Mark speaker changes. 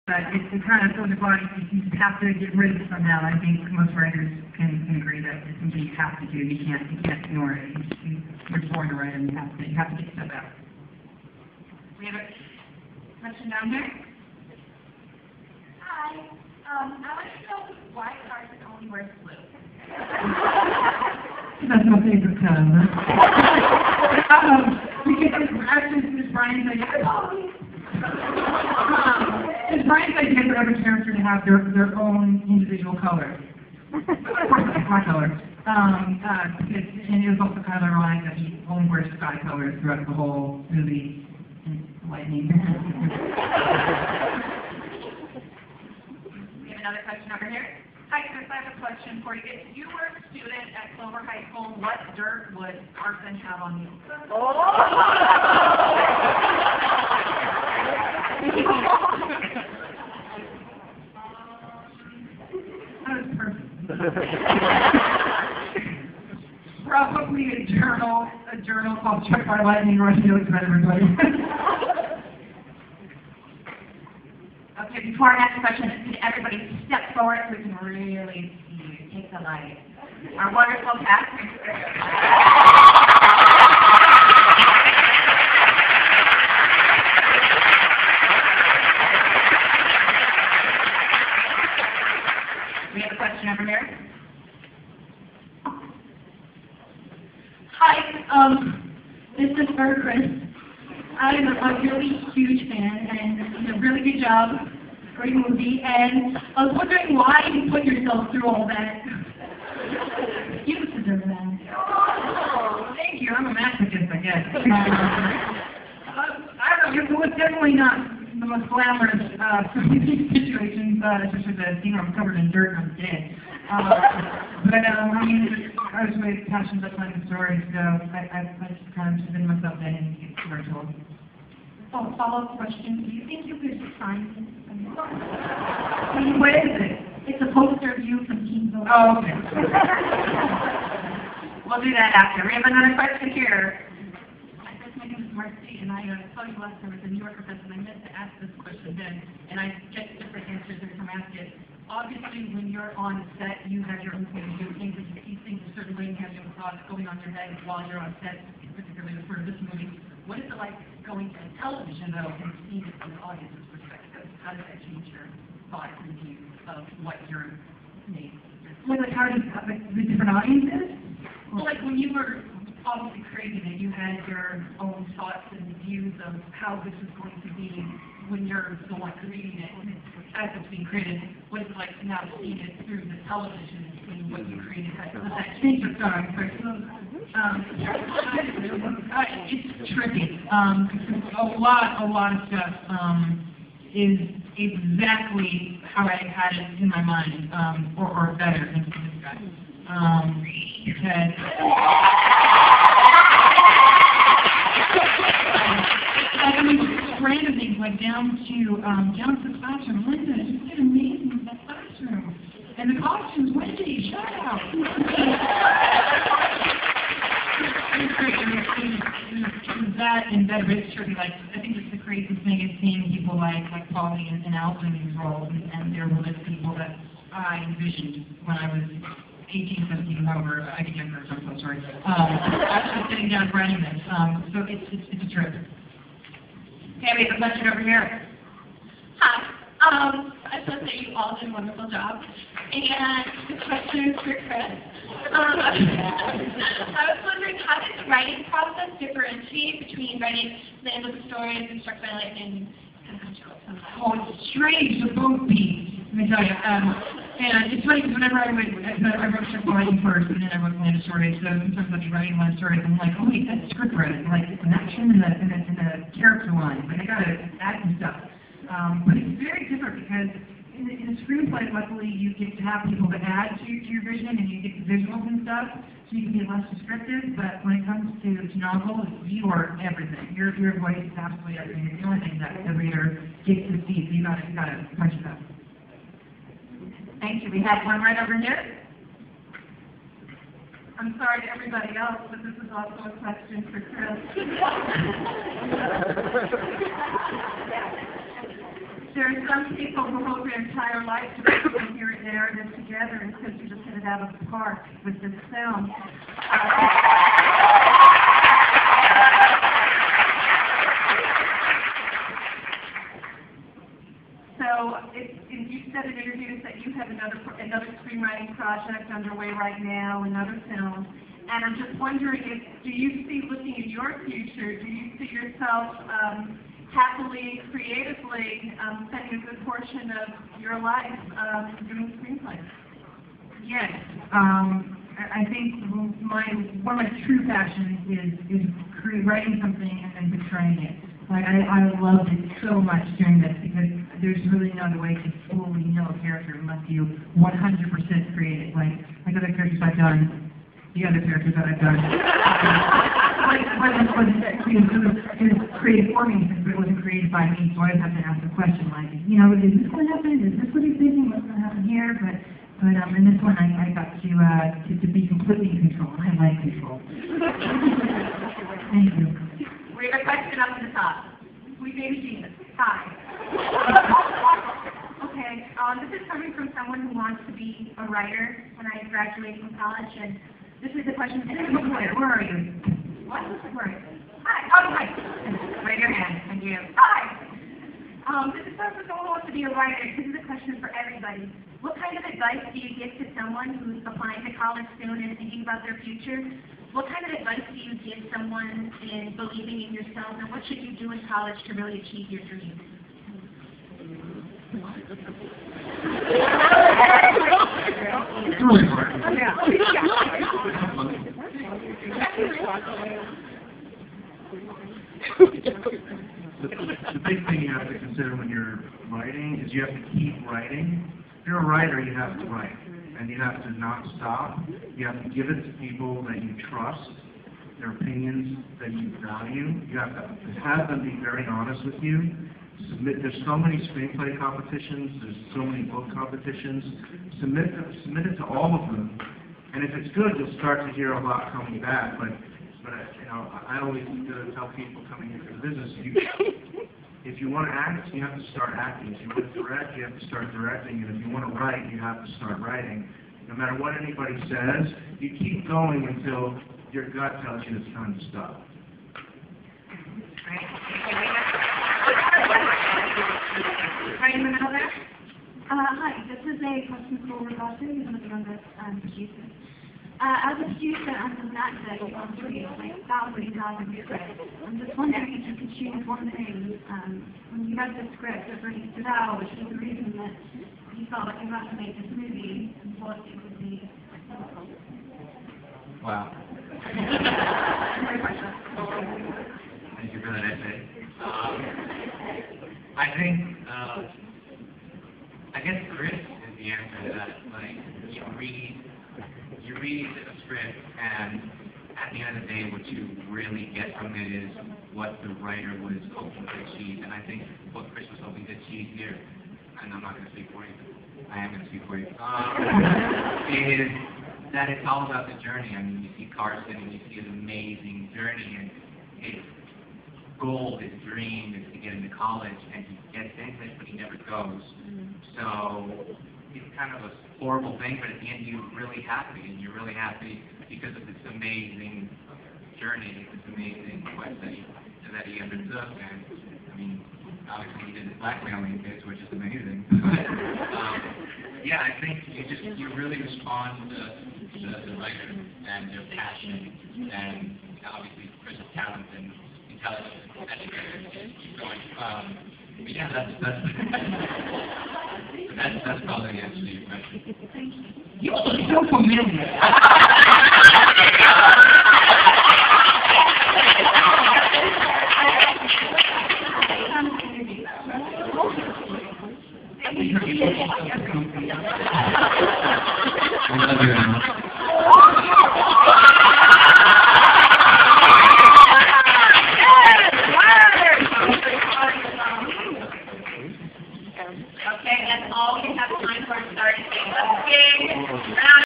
Speaker 1: But it kind of throws a body you have to get rid of somehow. I think most writers can agree that it's something you have to do. You can't ignore it. You're born to write, and you have to get stuff out.
Speaker 2: We have a question down here.
Speaker 3: Hi. I want to know why Carson only wears blue.
Speaker 1: That's my favorite color. Because actually, it's Brian's idea. It's Brian's idea for every character to have their own individual color. Of course, it's my color. And it was also kind of ironic that he only wears sky colors throughout the whole movie. Lightning.
Speaker 2: We have another question over here. Hi, Chris, I have a question for you. If you were a student at Clover High School, what dirt would Carson have on you?
Speaker 1: That was perfect. Probably a journal called Struck by Lightning or Felix Red Everybody.
Speaker 2: Okay, before our next question, can everybody step forward so we can really see you? Take the light. Our wonderful cast. We have a question over here.
Speaker 4: Hi, this is for Chris. I'm a really huge fan, and it's a really good job, great movie, and I was wondering why you put yourself through all that. You deserve that.
Speaker 1: Oh, thank you. I'm a masochist, I guess. I don't know. It was definitely not the most glamorous situations, especially the scene where I'm covered in dirt and I'm dead. But I mean, I was really passionate about telling the story, so I just kind of submitted myself in and get commercial.
Speaker 4: Oh, follow-up question. Do you think you could sign this?
Speaker 1: What is it?
Speaker 4: It's a poster of you from Teamville.
Speaker 1: Oh, okay.
Speaker 2: We'll do that after. We have another question here. Hi, Chris, my name is Marcy, and I saw you last time at the New Yorker Fest, and I meant to ask this question then, and I get different answers every time I ask it. Obviously, when you're on set, you have your own point of view, things that you see things a certain way, and you have your own thoughts going on in your head while you're on set, particularly for this movie. What is it like going to television, though, and seeing it from the audience's perspective? How does that change your thoughts and views of what you're made?
Speaker 1: Like how does the different audiences?
Speaker 2: Well, like when you were obviously creating it, you had your own thoughts and views of how this is going to be when you're the one creating it, as it's being created. What is it like now seeing it through the television and seeing what you created? Does that change your thoughts?
Speaker 1: It's tricky. A lot of stuff is exactly how I had it in my mind, or better than this guy. Because I mean, random things like down to the classroom. Linda, you did amazing in that classroom, and the costumes. Wendy, shout out. That and better, it's tricky. Like I think it's the craziest thing is seeing people like Polly and Alvin in these roles, and they're really the people that I envisioned when I was 18, 17, however I get younger. So I'm so sorry. I was just sitting down writing this, so it's a trip.
Speaker 2: Okay, we have a question over here.
Speaker 3: Hi. I thought that you all did a wonderful job. And this question is for Chris. I was wondering, how does the writing process differentiate between writing the end of the story and Struck by Lightning and Control?
Speaker 1: Oh, it's strange. They're both beats. Let me tell you. And it's funny because whenever I wrote Struck by Lightning first, and then I wrote the Land of Stories. So sometimes I'll be writing one story, and I'm like, oh wait, that's script writing. Like it's an action and the character lines. Like I gotta add some stuff. But it's very different because in a screenplay, luckily you get to have people that add to your vision, and you get the visuals and stuff, so you can be less descriptive. But when it comes to novels, you are everything. Your voice is absolutely everything. It's the only thing that the reader gets to see. So you gotta punch it up.
Speaker 2: Thank you. We have one right over here. I'm sorry to everybody else, but this is also a question for Chris. There are some people who hope their entire life to be able to hear a narrative together, and since you just hit it out of the park with this film. So you said in interviews that you have another screenwriting project underway right now, another film. And I'm just wondering, do you see, looking at your future, do you see yourself happily, creatively spending a good portion of your life doing screenplays?
Speaker 1: Yes. I think one of my true passions is writing something and then portraying it. Like I loved it so much doing this because there's really no other way to fully know a character unless you 100% create it. Like other characters I've done, the other characters that I've done. It was created for me, but it wasn't created by me, so I always have to ask the question, like, is this going to happen? Is this what he's thinking? What's going to happen here? But in this one, I got to be completely in control. I like control. Thank you.
Speaker 2: We have a question up at the top. Sweet baby Jesus. Hi. Okay, this is coming from someone who wants to be a writer when I graduated from college, and this is the question.
Speaker 1: Where are you?
Speaker 2: What? Where are you? Hi. Oh, hi.
Speaker 1: Raise your hand. Thank you.
Speaker 2: Hi. This is for someone who wants to be a writer. This is a question for everybody. What kind of advice do you give to someone who's applying to college soon and thinking about their future? What kind of advice do you give someone in believing in yourself, and what should you do in college to really achieve your dreams?
Speaker 5: It's really hard. The big thing you have to consider when you're writing is you have to keep writing. If you're a writer, you have to write. And you have to not stop. You have to give it to people that you trust, their opinions that you value. You have to have them be very honest with you. There's so many screenplay competitions. There's so many book competitions. Submit it to all of them. And if it's good, you'll start to hear a lot coming back. But I always tell people coming into the business, if you want to act, you have to start acting. If you want to direct, you have to start directing. And if you want to write, you have to start writing. No matter what anybody says, you keep going until your gut tells you it's time to stop.
Speaker 2: Right in the middle there?
Speaker 4: Hi, this is a question for Roberto, who's one of the youngest producers. As a producer and an actor, you've gone through like thousands and thousands of scripts. I'm just wondering if you could choose one thing when you read the script that really stood out, which was the reason that you felt like you had to make this movie, and what it would be.
Speaker 6: Wow. Thank you for that essay. I think, I guess Chris is the answer to that. Like, you read a script, and at the end of the day, what you really get from it is what the writer was hoping to achieve. And I think what Chris was hoping to achieve here, and I'm not going to speak for you, I am going to speak for you, is that it's all about the journey. I mean, you see Carson, and you see his amazing journey, and his goal, his dream is to get into college, and he gets into it, but he never goes. So it's kind of a horrible thing, but at the end you're really happy, and you're really happy because of this amazing journey, this amazing quest that he undertook. And I mean, obviously he did his blackmailing bits, which is amazing. Yeah, I think you really respond to the writer and their passion, and obviously Chris' talent and intelligence and education. Keep going. But yeah, that's probably the answer to your question.
Speaker 1: You look so familiar.